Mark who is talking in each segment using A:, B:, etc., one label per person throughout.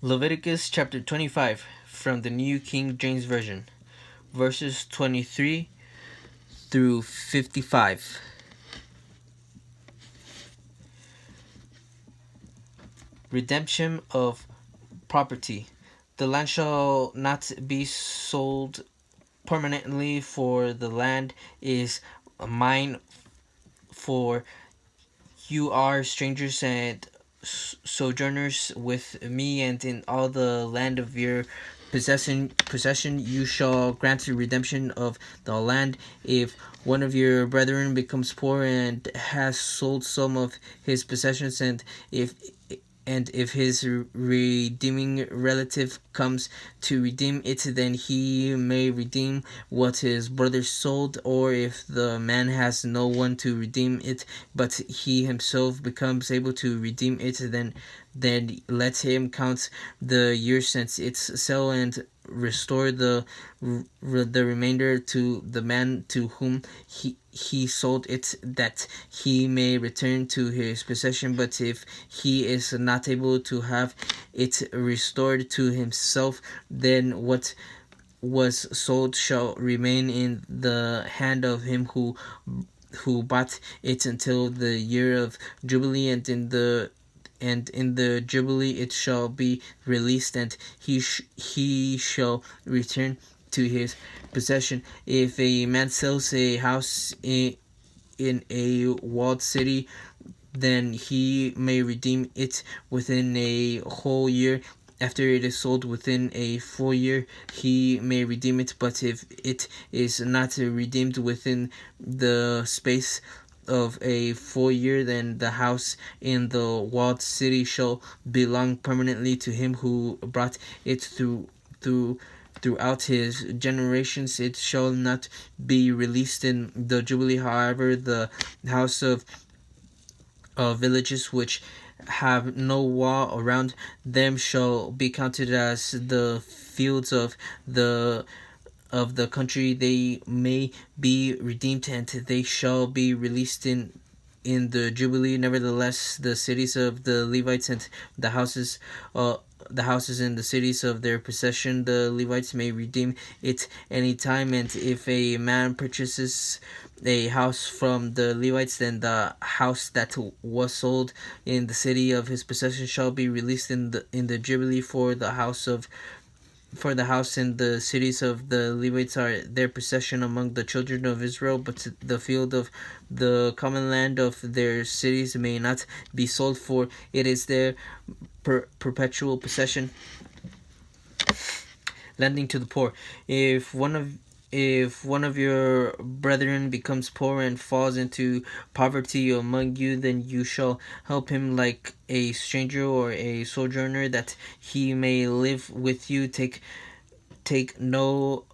A: Leviticus chapter 25 from the New King James Version, verses 23 through 55. Redemption of property. The land shall not be sold permanently, for the land is mine, for you are strangers and sojourners with me, and in all the land of your possession you shall grant the redemption of the land. If one of your brethren becomes poor and has sold some of his possessions, and if his redeeming relative comes to redeem it, then he may redeem what his brother sold. Or if the man has no one to redeem it, but he himself becomes able to redeem it, then let him count the years since its sale and restore the remainder to the man to whom he sold it, that he may return to his possession. But if he is not able to have it restored to himself, then what was sold shall remain in the hand of him who bought it until the year of Jubilee, and in the Jubilee it shall be released, and he shall return to his possession. If a man sells a house in a walled city, then he may redeem it within a whole year. After it is sold within a full year, he may redeem it. But if it is not redeemed within the space of a full year, then the house in the walled city shall belong permanently to him who brought it throughout his generations. It shall not be released in the Jubilee. However, the house of villages which have no wall around them shall be counted as the fields of the country. They may be redeemed, and they shall be released in the Jubilee. Nevertheless, the cities of the Levites and the houses in the cities of their possession, the Levites may redeem it any time. And if a man purchases a house from the Levites, then the house that was sold in the city of his possession shall be released in the Jubilee. For the house and the cities of the Levites are their possession among the children of Israel, but the field of the common land of their cities may not be sold, for it is their perpetual possession. Lending to the poor. If one of your brethren becomes poor and falls into poverty among you, then you shall help him like a stranger or a sojourner, that he may live with you. Take no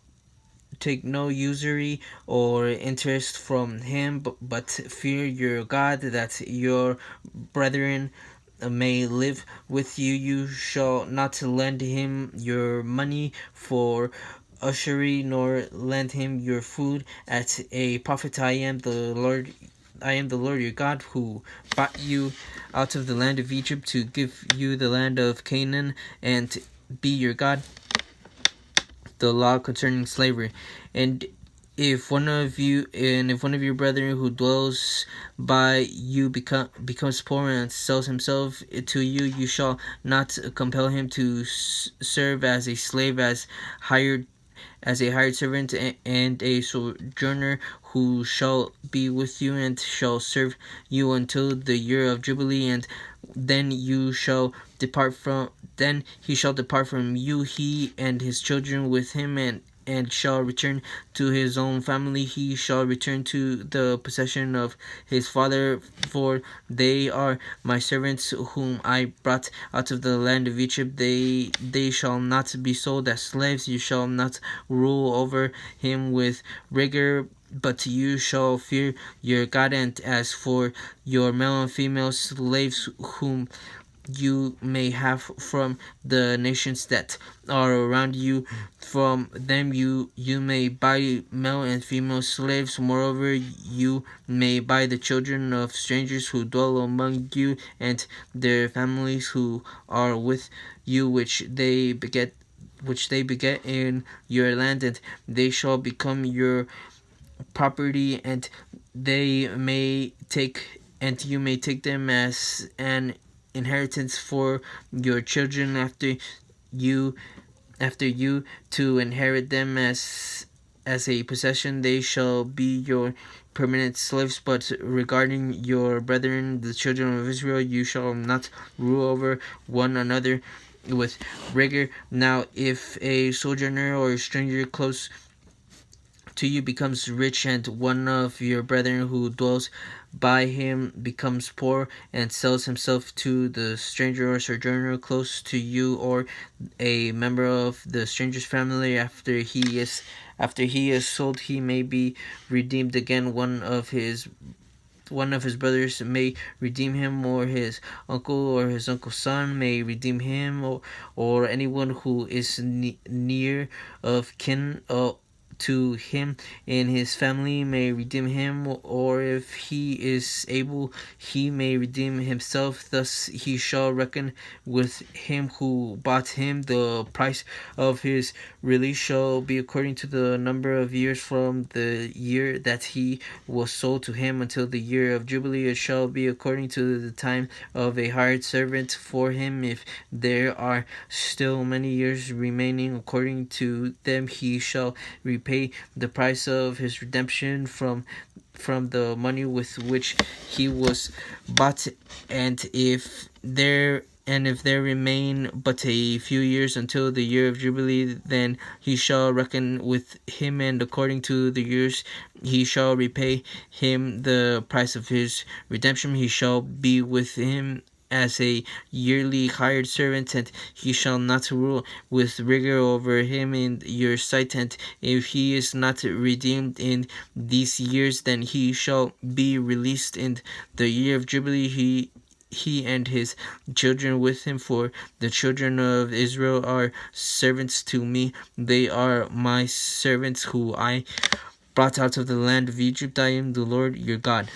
A: usury or interest from him, but fear your God, that your brethren may live with you. You shall not lend him your money for usury, nor lend him your food at a profit. I am the Lord your God, who brought you out of the land of Egypt to give you the land of Canaan, and be your God. The law concerning slavery. And if one of your brethren who dwells by you becomes poor and sells himself to you, you shall not compel him to serve as a slave, as a hired servant, and a sojourner, who shall be with you and shall serve you until the year of Jubilee. And then he shall depart from you, he and his children with him, and shall return to his own family. He shall return to the possession of his father, for they are my servants, whom I brought out of the land of Egypt. They shall not be sold as slaves. You shall not rule over him with rigor, but you shall fear your God. And as for your male and female slaves whom you may have from the nations that are around you. From them you may buy male and female slaves. Moreover, you may buy the children of strangers who dwell among you, and their families who are with you, which they beget in your land, and they shall become your property, and they may take and you may take them as an inheritance for your children after you to inherit them as a possession. They shall be your permanent slaves. But regarding your brethren, the children of Israel, you shall not rule over one another with rigor. Now, if a sojourner or a stranger close to you becomes rich, and one of your brethren who dwells by him becomes poor, and sells himself to the stranger or sojourner close to you, or a member of the stranger's family, after he is sold, he may be redeemed again. One of his brothers may redeem him, or his uncle or his uncle's son may redeem him, or anyone who is near of kin to him in his family may redeem him, or if he is able, he may redeem himself. Thus he shall reckon with him who bought him. The price of his release shall be according to the number of years from the year that he was sold to him until the year of Jubilee. It shall be according to the time of a hired servant for him. If there are still many years remaining, according to them he shall repay the price of his redemption from the money with which he was bought. And if there remain but a few years until the year of Jubilee, then he shall reckon with him, and according to the years he shall repay him the price of his redemption. He shall be with him as a yearly hired servant, and he shall not rule with rigor over him in your sight. And if he is not redeemed in these years, then he shall be released in the year of Jubilee, he and his children with him. For the children of Israel are servants to me. They are my servants who I brought out of the land of Egypt. I am the Lord your God.